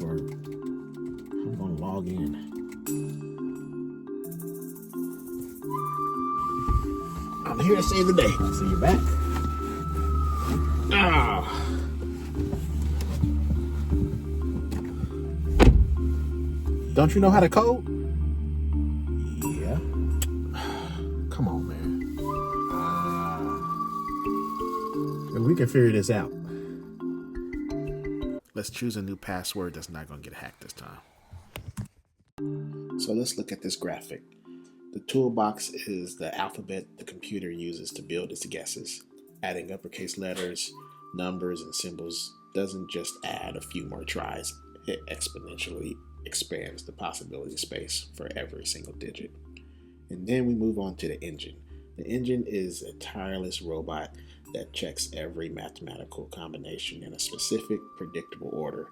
password. I'm going to log in. I'm here to save the day. So you're back. Don't you know how to code? Yeah. Come on, man. We can figure this out. Let's choose a new password that's not going to get hacked this time. So let's look at this graphic. The toolbox is the alphabet the computer uses to build its guesses. Adding uppercase letters, numbers, and symbols doesn't just add a few more tries. It exponentially expands the possibility space for every single digit. And then we move on to the engine. The engine is a tireless robot that checks every mathematical combination in a specific, predictable order.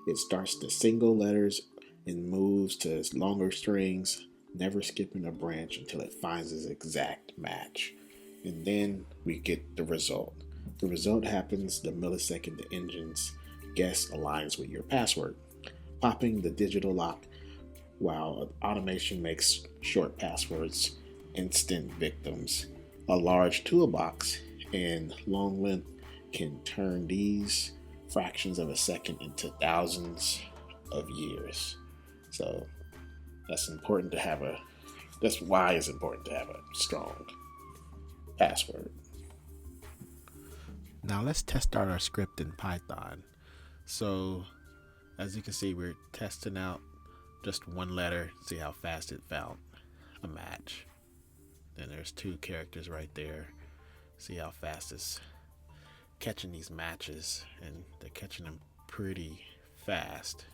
It starts to single letters and moves to longer strings, never skipping a branch until it finds its exact match. And then we get the result. The result happens the millisecond the engine's guess aligns with your password, popping the digital lock while automation makes short passwords instant victims. A large toolbox and long length can turn these fractions of a second into thousands of years. So that's why it's important to have a strong password. Now let's test out our script in Python. So as you can see, we're testing out just one letter, see how fast it found a match. Then there's 2 characters right there. See how fast it's catching these matches, and they're catching them pretty fast.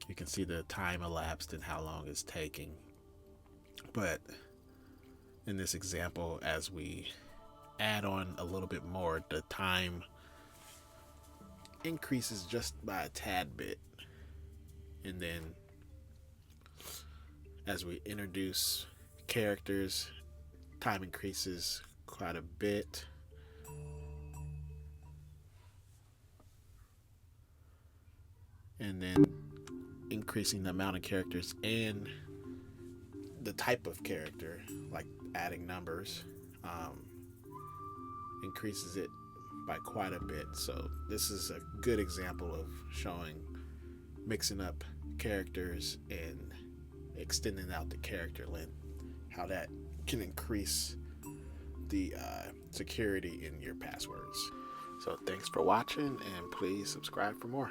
You can see the time elapsed and how long it's taking. But in this example, as we add on a little bit more, the time increases just by a tad bit. And then as we introduce characters, time increases quite a bit. And then increasing the amount of characters and the type of character, like adding numbers, increases it by quite a bit. So this is a good example of showing mixing up characters and extending out the character length, how that can increase the security in your passwords. So thanks for watching, and please subscribe for more.